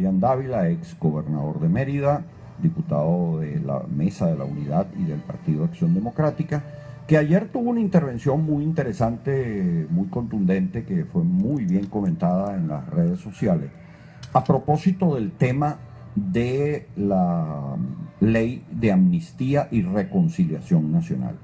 William Dávila, ex gobernador de Mérida, diputado de la Mesa de la Unidad y del Partido Acción Democrática, que ayer tuvo una intervención muy interesante, muy contundente, que fue muy bien comentada en las redes sociales, a propósito del tema de la ley de amnistía y reconciliación nacional.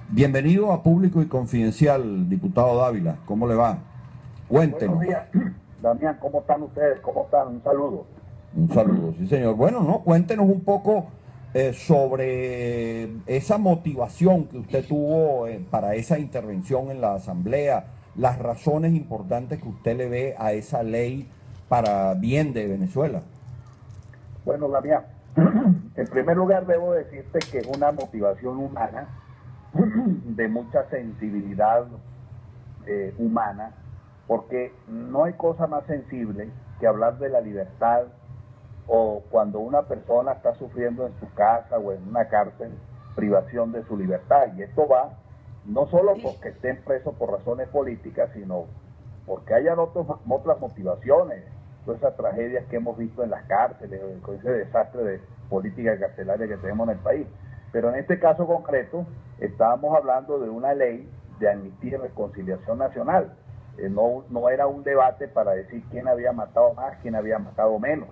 Bienvenido a Público y Confidencial, diputado Dávila. ¿Cómo le va? Cuéntenos. Buenos días, Damián, ¿cómo están ustedes? ¿Cómo están? Un saludo. Un saludo, sí señor. Bueno, no, cuéntenos un poco sobre esa motivación que usted tuvo para esa intervención en la Asamblea, las razones importantes que usted le ve a esa ley para bien de Venezuela. Bueno, Damián, en primer lugar debo decirte que es una motivación humana, de mucha sensibilidad humana, porque no hay cosa más sensible que hablar de la libertad o cuando una persona está sufriendo en su casa o en una cárcel privación de su libertad. Y esto va no solo porque estén presos por razones políticas, sino porque hayan otras motivaciones, todas esas tragedias que hemos visto en las cárceles, con ese desastre de política carcelaria que tenemos en el país. Pero en este caso concreto, estábamos hablando de una ley de amnistía y reconciliación nacional. No era un debate para decir quién había matado más, quién había matado menos,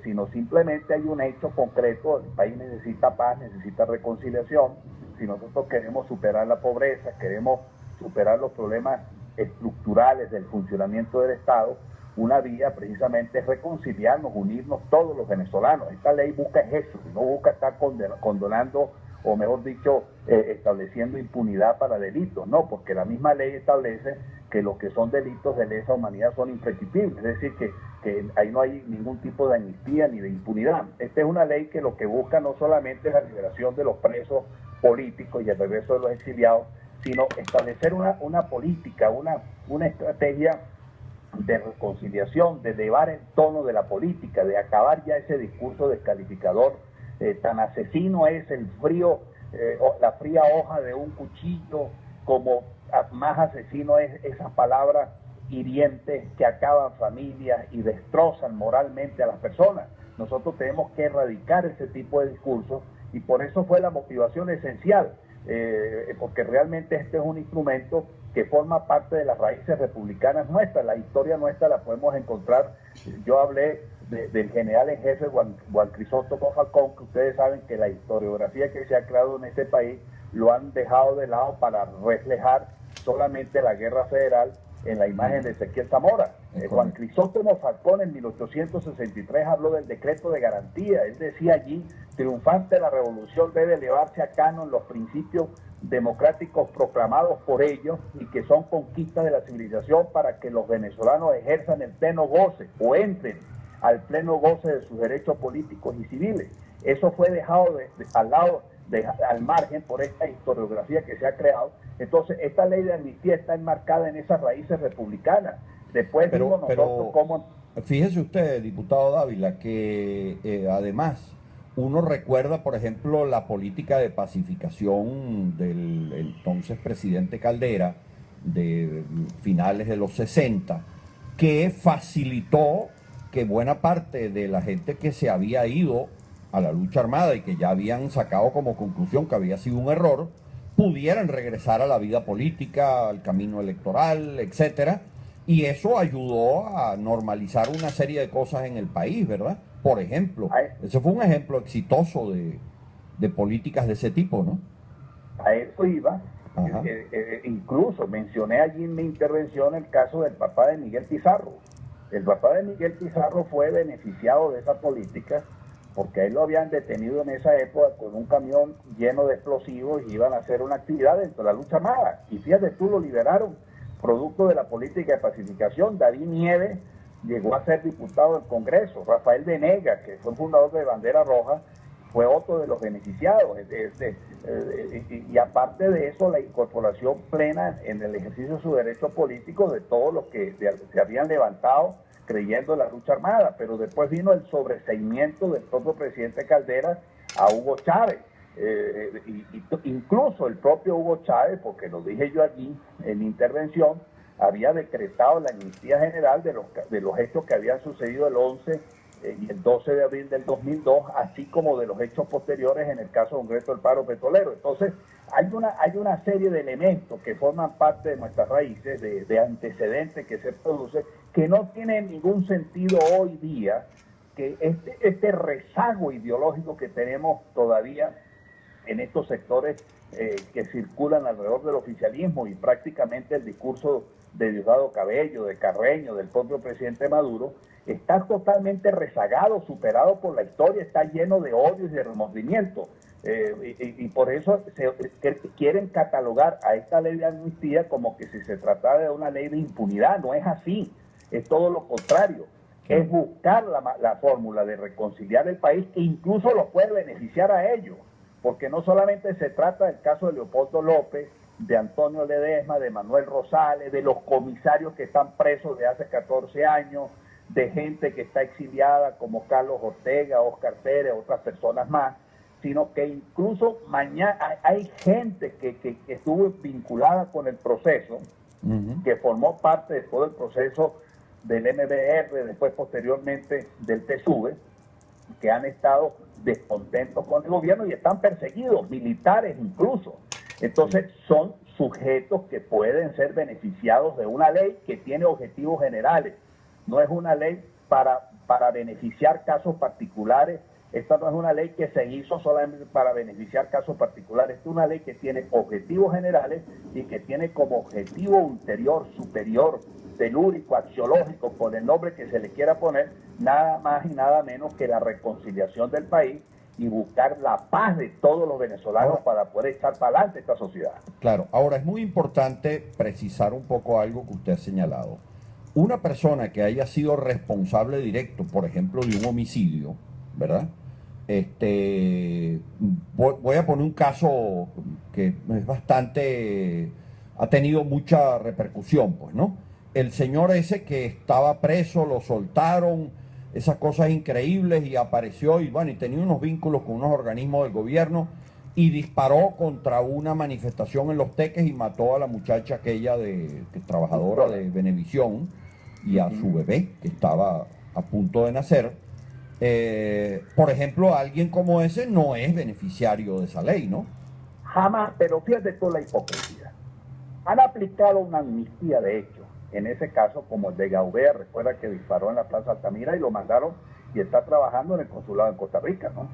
sino simplemente hay un hecho concreto. El país necesita paz, necesita reconciliación. Si nosotros queremos superar la pobreza, queremos superar los problemas estructurales del funcionamiento del Estado, una vía precisamente es reconciliarnos, unirnos todos los venezolanos. Esta ley busca eso, no busca estar condonando, o mejor dicho, estableciendo impunidad para delitos, no, porque la misma ley establece que los que son delitos de lesa humanidad son imprescriptibles, es decir, que ahí no hay ningún tipo de amnistía ni de impunidad. Esta es una ley que lo que busca no solamente es la liberación de los presos políticos y el regreso de los exiliados, sino establecer una política, una estrategia de reconciliación, de elevar el tono de la política, de acabar ya ese discurso descalificador. Tan asesino es la fría hoja de un cuchillo, como más asesino es esa palabra hiriente que acaban familias y destrozan moralmente a las personas. Nosotros tenemos que erradicar ese tipo de discursos y por eso fue la motivación esencial, porque realmente este es un instrumento que forma parte de las raíces republicanas nuestras. La historia nuestra la podemos encontrar. Yo hablé del general en jefe Juan Crisóstomo Falcón, que ustedes saben que la historiografía que se ha creado en este país lo han dejado de lado para reflejar solamente la guerra federal en la imagen de Ezequiel Zamora. Juan Crisóstomo Falcón en 1863 habló del decreto de garantía. Él decía allí: triunfante la revolución debe elevarse a canon los principios democráticos proclamados por ellos y que son conquistas de la civilización para que los venezolanos ejerzan el pleno goce o entren al pleno goce de sus derechos políticos y civiles. Eso fue dejado al margen por esta historiografía que se ha creado. Entonces, esta ley de amnistía está enmarcada en esas raíces republicanas. Después vimos nosotros cómo... Fíjese usted, diputado Dávila, que además uno recuerda, por ejemplo, la política de pacificación del entonces presidente Caldera de finales de los 60, que facilitó que buena parte de la gente que se había ido a la lucha armada y que ya habían sacado como conclusión que había sido un error, pudieran regresar a la vida política, al camino electoral, etcétera, y eso ayudó a normalizar una serie de cosas en el país, ¿verdad? Por ejemplo, ese fue un ejemplo exitoso de políticas de ese tipo, ¿no? A eso iba. Incluso mencioné allí en mi intervención el caso del papá de Miguel Pizarro. El papá de Miguel Pizarro fue beneficiado de esa política porque a él lo habían detenido en esa época con un camión lleno de explosivos y iban a hacer una actividad dentro de la lucha armada. Y fíjate tú, lo liberaron, producto de la política de pacificación. David Nieves llegó a ser diputado del Congreso. Rafael Venegas, que fue fundador de Bandera Roja, fue otro de los beneficiados. Y aparte de eso, la incorporación plena en el ejercicio de su derecho político de todos los que se habían levantado creyendo en la lucha armada. Pero después vino el sobreseimiento del propio presidente Caldera a Hugo Chávez. Incluso el propio Hugo Chávez, porque lo dije yo allí en mi intervención, había decretado la amnistía general de los hechos que habían sucedido el 11 y el 12 de abril del 2002, así como de los hechos posteriores en el caso concreto del paro petrolero. Entonces, hay una serie de elementos que forman parte de nuestras raíces, de antecedentes que se producen, que no tienen ningún sentido hoy día, que este rezago ideológico que tenemos todavía en estos sectores que circulan alrededor del oficialismo y prácticamente el discurso de Diosdado Cabello, de Carreño, del propio presidente Maduro, está totalmente rezagado, superado por la historia, está lleno de odios y de remordimiento. Y por eso quieren catalogar a esta ley de amnistía como que si se tratara de una ley de impunidad. No es así, es todo lo contrario. Es buscar la fórmula de reconciliar el país que incluso los puede beneficiar a ellos, porque no solamente se trata del caso de Leopoldo López, de Antonio Ledesma, de Manuel Rosales, de los comisarios que están presos de hace 14 años, de gente que está exiliada como Carlos Ortega, Óscar Pérez, otras personas más, sino que incluso mañana hay gente que estuvo vinculada con el proceso, que formó parte de todo el proceso del MBR, después posteriormente del TSUV, que han estado descontentos con el gobierno y están perseguidos, militares incluso. Entonces son sujetos que pueden ser beneficiados de una ley que tiene objetivos generales. No es una ley para beneficiar casos particulares. Esta no es una ley que se hizo solamente para beneficiar casos particulares. Esta es una ley que tiene objetivos generales y que tiene como objetivo ulterior, superior, telúrico, axiológico, por el nombre que se le quiera poner, nada más y nada menos que la reconciliación del país y buscar la paz de todos los venezolanos para poder echar para adelante esta sociedad. Claro, ahora es muy importante precisar un poco algo que usted ha señalado. Una persona que haya sido responsable directo, por ejemplo, de un homicidio, ¿verdad? Voy a poner un caso que es bastante, ha tenido mucha repercusión, pues, ¿no? El señor ese que estaba preso, lo soltaron, esas cosas increíbles, y apareció y bueno, y tenía unos vínculos con unos organismos del gobierno y disparó contra una manifestación en Los Teques y mató a la muchacha aquella que trabajadora de Venevisión y a su bebé que estaba a punto de nacer. Por ejemplo, alguien como ese no es beneficiario de esa ley, ¿no? Jamás, pero fíjate toda la hipocresía. Han aplicado una amnistía, de hecho, en ese caso, como el de Gaubea, recuerda que disparó en la Plaza Altamira y lo mandaron y está trabajando en el consulado en Costa Rica, ¿no?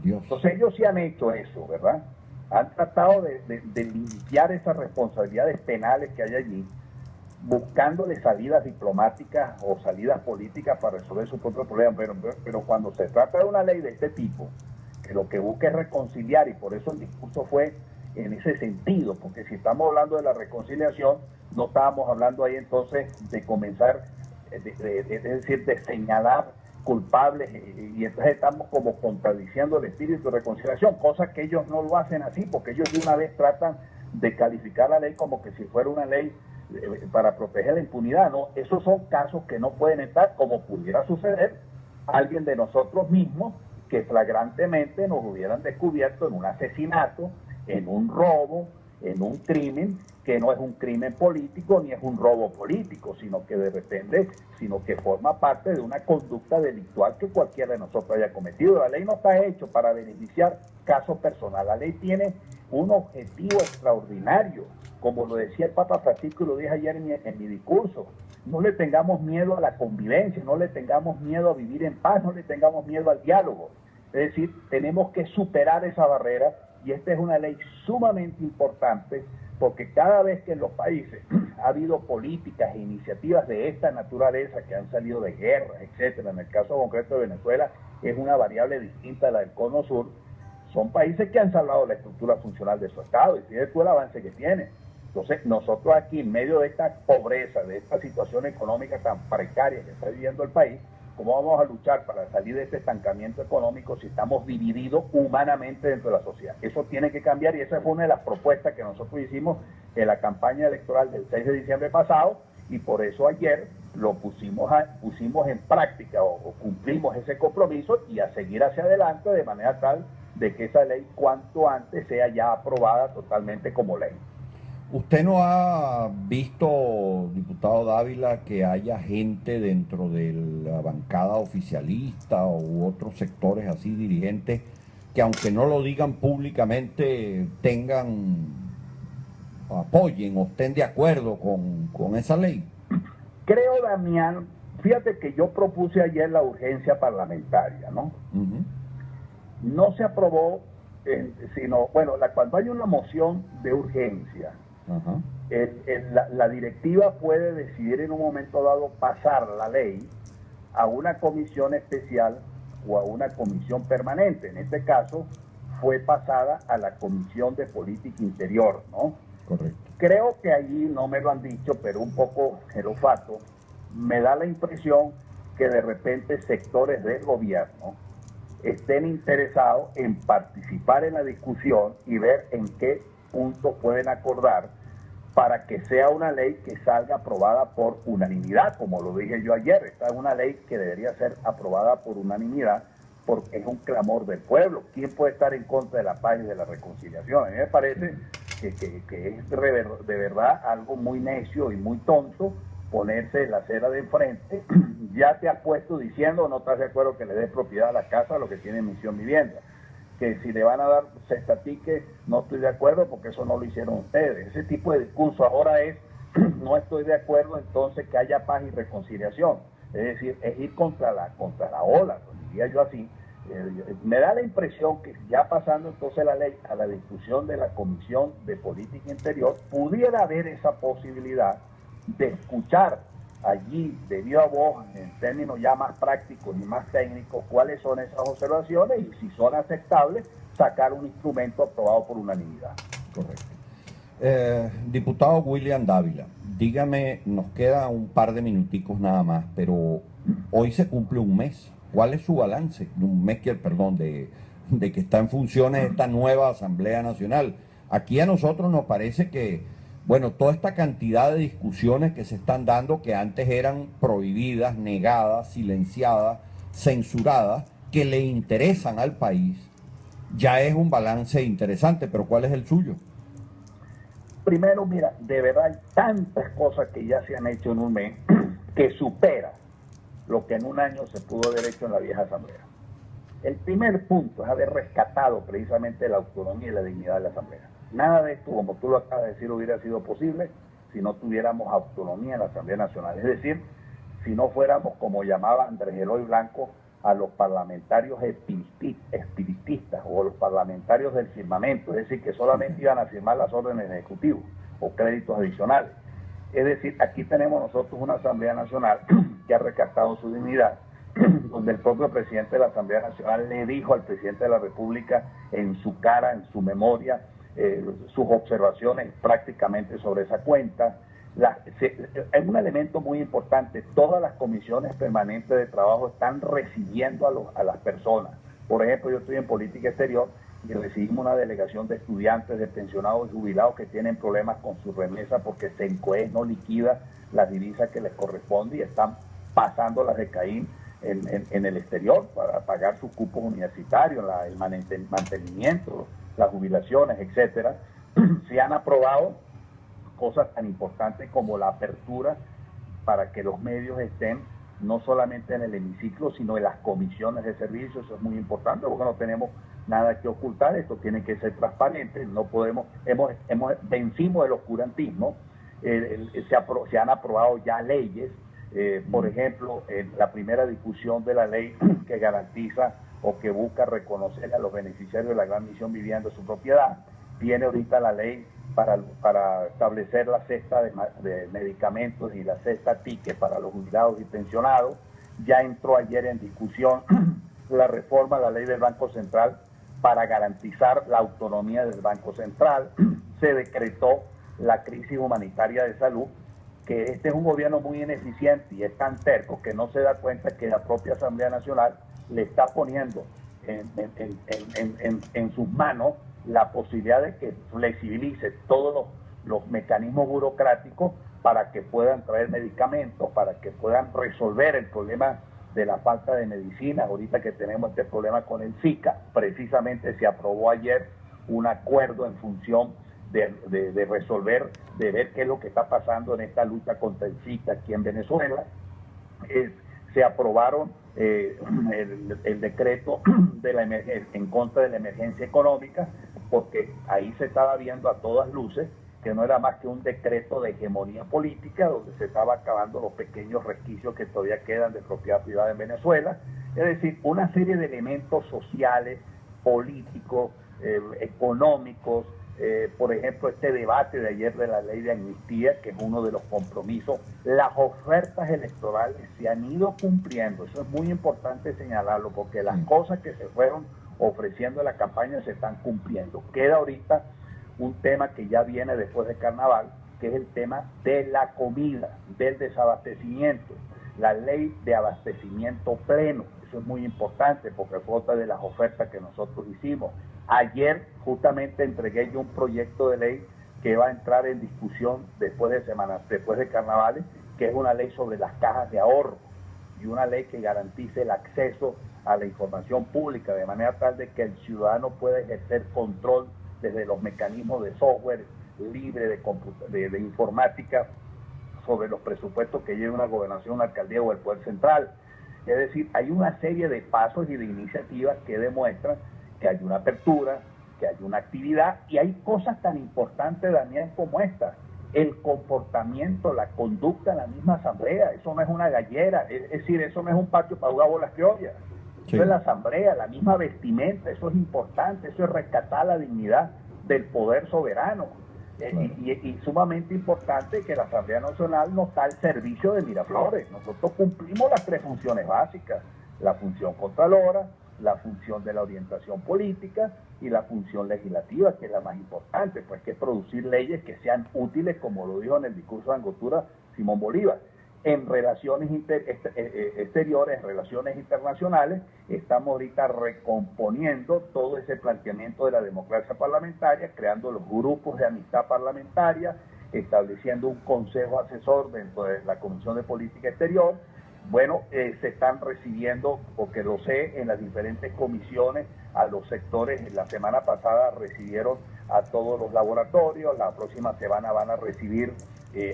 Dios. Entonces ellos sí han hecho eso, ¿verdad? Han tratado de limpiar esas responsabilidades penales que hay allí, buscándole salidas diplomáticas o salidas políticas para resolver su propio problema. Pero cuando se trata de una ley de este tipo, que lo que busca es reconciliar, y por eso el discurso fue en ese sentido, porque si estamos hablando de la reconciliación, no estábamos hablando ahí entonces de comenzar, es decir, de señalar culpables, y entonces estamos como contradiciendo el espíritu de reconciliación, cosa que ellos no lo hacen así, porque ellos de una vez tratan de calificar la ley como que si fuera una ley para proteger la impunidad. No, esos son casos que no pueden estar, como pudiera suceder alguien de nosotros mismos que flagrantemente nos hubieran descubierto en un asesinato, en un robo, en un crimen que no es un crimen político ni es un robo político, sino que de repente, sino que forma parte de una conducta delictual que cualquiera de nosotros haya cometido. La ley no está hecha para beneficiar casos personales, la ley tiene un objetivo extraordinario, como lo decía el Papa Francisco y lo dije ayer en mi discurso. No le tengamos miedo a la convivencia, no le tengamos miedo a vivir en paz, no le tengamos miedo al diálogo. Es decir, tenemos que superar esa barrera, y esta es una ley sumamente importante, porque cada vez que en los países ha habido políticas e iniciativas de esta naturaleza que han salido de guerras, etcétera, en el caso concreto de Venezuela es una variable distinta a la del Cono Sur, son países que han salvado la estructura funcional de su Estado, y fíjate tú el avance que tiene. Entonces, nosotros aquí, en medio de esta pobreza, de esta situación económica tan precaria que está viviendo el país, ¿cómo vamos a luchar para salir de este estancamiento económico si estamos divididos humanamente dentro de la sociedad? Eso tiene que cambiar, y esa fue una de las propuestas que nosotros hicimos en la campaña electoral del 6 de diciembre pasado, y por eso ayer lo pusimos en práctica o cumplimos ese compromiso, y a seguir hacia adelante de manera tal de que esa ley cuanto antes sea ya aprobada totalmente como ley. ¿Usted no ha visto, diputado Dávila, que haya gente dentro de la bancada oficialista u otros sectores así dirigentes que aunque no lo digan públicamente apoyen o estén de acuerdo con esa ley? Creo, Damián, fíjate que yo propuse ayer la urgencia parlamentaria, ¿no? No se aprobó, sino, bueno, cuando hay una moción de urgencia, la directiva puede decidir en un momento dado pasar la ley a una comisión especial o a una comisión permanente. En este caso, fue pasada a la Comisión de Política Interior, ¿no? Correcto. Creo que allí, no me lo han dicho, pero un poco el olfato, me da la impresión que de repente sectores del gobierno estén interesados en participar en la discusión y ver en qué punto pueden acordar para que sea una ley que salga aprobada por unanimidad, como lo dije yo ayer. Esta es una ley que debería ser aprobada por unanimidad porque es un clamor del pueblo. ¿Quién puede estar en contra de la paz y de la reconciliación? A mí me parece que es de verdad algo muy necio y muy tonto ponerse la acera de enfrente. Ya te has puesto diciendo, no estás de acuerdo que le des propiedad a la casa a lo que tiene Misión Vivienda, que si le van a dar cestatique, no estoy de acuerdo porque eso no lo hicieron ustedes. Ese tipo de discurso ahora es, no estoy de acuerdo, entonces que haya paz y reconciliación. Es decir, es ir contra la ola, diría yo así. Me da la impresión que ya pasando entonces la ley a la discusión de la Comisión de Política Interior, pudiera haber esa posibilidad de escuchar allí de viva voz, en términos ya más prácticos y más técnicos, cuáles son esas observaciones y si son aceptables, sacar un instrumento aprobado por unanimidad. Correcto. Diputado William Dávila, dígame, nos queda un par de minuticos nada más, pero hoy se cumple un mes. ¿Cuál es su balance? Un mes de que está en funciones esta nueva Asamblea Nacional. Aquí a nosotros nos parece que, bueno, toda esta cantidad de discusiones que se están dando, que antes eran prohibidas, negadas, silenciadas, censuradas, que le interesan al país, ya es un balance interesante, pero ¿cuál es el suyo? Primero, mira, de verdad hay tantas cosas que ya se han hecho en un mes que supera lo que en un año se pudo haber hecho en la vieja Asamblea. El primer punto es haber rescatado precisamente la autonomía y la dignidad de la Asamblea. Nada de esto, como tú lo acabas de decir, hubiera sido posible si no tuviéramos autonomía en la Asamblea Nacional. Es decir, si no fuéramos, como llamaba Andrés Eloy Blanco, a los parlamentarios espiritistas o los parlamentarios del firmamento, es decir, que solamente iban a firmar las órdenes de ejecutivo o créditos adicionales. Es decir, aquí tenemos nosotros una Asamblea Nacional que ha rescatado su dignidad, donde el propio presidente de la Asamblea Nacional le dijo al presidente de la República en su cara, en su memoria, sus observaciones prácticamente sobre esa cuenta. Es un elemento muy importante, todas las comisiones permanentes de trabajo están recibiendo a las personas. Por ejemplo, yo estoy en política exterior y recibimos una delegación de estudiantes, de pensionados y jubilados que tienen problemas con su remesa porque Sencoes no liquida las divisas que les corresponde y están pasando las de Caín en el exterior para pagar sus cupos universitarios, el mantenimiento, las jubilaciones, etcétera. Se han aprobado cosas tan importantes como la apertura para que los medios estén no solamente en el hemiciclo, sino en las comisiones de servicios. Eso es muy importante porque no tenemos nada que ocultar, esto tiene que ser transparente, no podemos, vencimos el oscurantismo, se han aprobado ya leyes, por ejemplo, la primera discusión de la ley que garantiza o que busca reconocer a los beneficiarios de la Gran Misión Vivienda su propiedad, tiene ahorita la ley para establecer la cesta de medicamentos y la cesta ticket para los jubilados y pensionados. Ya entró ayer en discusión la reforma a la ley del Banco Central para garantizar la autonomía del Banco Central. Se decretó la crisis humanitaria de salud, que este es un gobierno muy ineficiente y es tan terco que no se da cuenta que la propia Asamblea Nacional le está poniendo en sus manos la posibilidad de que flexibilice todos los mecanismos burocráticos para que puedan traer medicamentos, para que puedan resolver el problema de la falta de medicinas. Ahorita que tenemos este problema con el Zika, precisamente se aprobó ayer un acuerdo en función de resolver, de ver qué es lo que está pasando en esta lucha contra el SIDA aquí en Venezuela. Se aprobaron el decreto en contra de la emergencia económica, porque ahí se estaba viendo a todas luces que no era más que un decreto de hegemonía política, donde se estaba acabando los pequeños resquicios que todavía quedan de propiedad privada en Venezuela. Es decir, una serie de elementos sociales, políticos, económicos, por ejemplo, este debate de ayer de la ley de amnistía, que es uno de los compromisos. Las ofertas electorales se han ido cumpliendo, eso es muy importante señalarlo, porque las cosas que se fueron ofreciendo en la campaña se están cumpliendo. Queda ahorita un tema que ya viene después de Carnaval, que es el tema de la comida, del desabastecimiento, la ley de abastecimiento pleno. Eso es muy importante porque fue otra de las ofertas que nosotros hicimos. Ayer justamente entregué yo un proyecto de ley que va a entrar en discusión después de Carnavales, que es una ley sobre las cajas de ahorro y una ley que garantice el acceso a la información pública de manera tal de que el ciudadano pueda ejercer control desde los mecanismos de software libre de informática sobre los presupuestos que lleve una gobernación, una alcaldía o el poder central. Es decir, hay una serie de pasos y de iniciativas que demuestran que hay una apertura, que hay una actividad, y hay cosas tan importantes, Daniel, como esta. El comportamiento, la conducta en la misma asamblea, eso no es una gallera, es decir, eso no es un patio para jugar bolas criollas. Sí. Eso es la asamblea, la misma vestimenta, eso es importante, eso es rescatar la dignidad del poder soberano. Claro. Y sumamente importante que la Asamblea Nacional no está al servicio de Miraflores. Nosotros cumplimos las tres funciones básicas: la función contralora, la función de la orientación política y la función legislativa, que es la más importante, pues que es producir leyes que sean útiles, como lo dijo en el discurso de Angostura Simón Bolívar. En relaciones exteriores, en relaciones internacionales, estamos ahorita recomponiendo todo ese planteamiento de la democracia parlamentaria, creando los grupos de amistad parlamentaria, estableciendo un consejo asesor dentro de la Comisión de Política Exterior. Bueno, se están recibiendo, porque lo sé, en las diferentes comisiones, a los sectores. La semana pasada recibieron a todos los laboratorios, la próxima semana van a recibir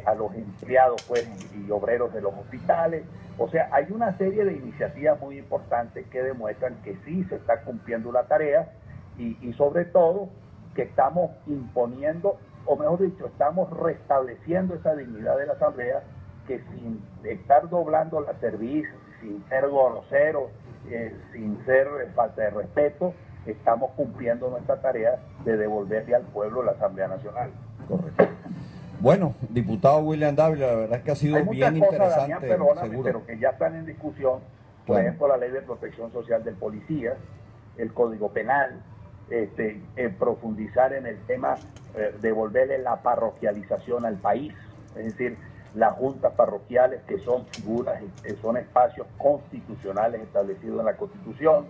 a los empleados pues, y obreros de los hospitales. O sea, hay una serie de iniciativas muy importantes que demuestran que sí se está cumpliendo la tarea y sobre todo que estamos imponiendo, o mejor dicho, estamos restableciendo esa dignidad de la Asamblea, que sin estar doblando la cerviz, sin ser groseros, sin ser falta de respeto, estamos cumpliendo nuestra tarea de devolverle al pueblo la Asamblea Nacional. Correcto. Bueno, diputado William Dávila, la verdad es que ha sido bien interesante. Damián, perdóname, pero que ya están en discusión, por ejemplo, la Ley de Protección Social del Policía, el Código Penal, profundizar en el tema, devolverle la parroquialización al país, es decir, las juntas parroquiales, que son figuras, son espacios constitucionales establecidos en la Constitución,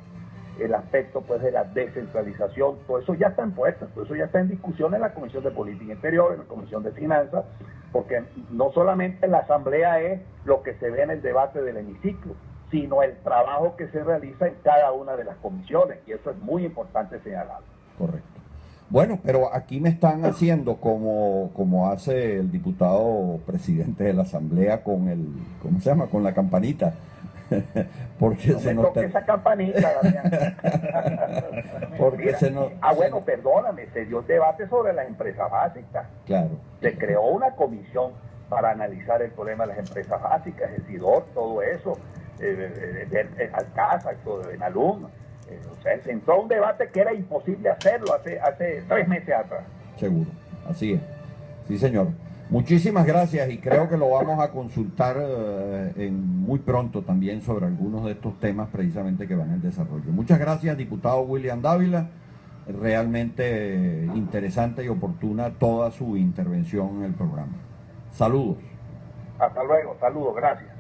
el aspecto pues de la descentralización, todo eso ya está en puesta, todo eso ya está en discusión en la Comisión de Política Interior, en la Comisión de Finanzas, porque no solamente la Asamblea es lo que se ve en el debate del hemiciclo, sino el trabajo que se realiza en cada una de las comisiones, y eso es muy importante señalarlo. Correcto. Bueno, pero aquí me están haciendo como hace el diputado presidente de la Asamblea con el, ¿cómo se llama? Con la campanita. Porque no se toque esa campanita, Damián. Porque mira, bueno, perdóname, se dio el debate sobre las empresas básicas. Claro. Se creó una comisión para analizar el problema de las empresas básicas, el SIDOR, todo eso, Alcázar, todo de Benalum. O sea, se entró a un debate que era imposible hacerlo hace 3 meses atrás. Seguro, así es. Sí, señor. Muchísimas gracias, y creo que lo vamos a consultar muy pronto también sobre algunos de estos temas precisamente que van en desarrollo. Muchas gracias, diputado William Dávila. Realmente interesante y oportuna toda su intervención en el programa. Saludos. Hasta luego, saludos, gracias.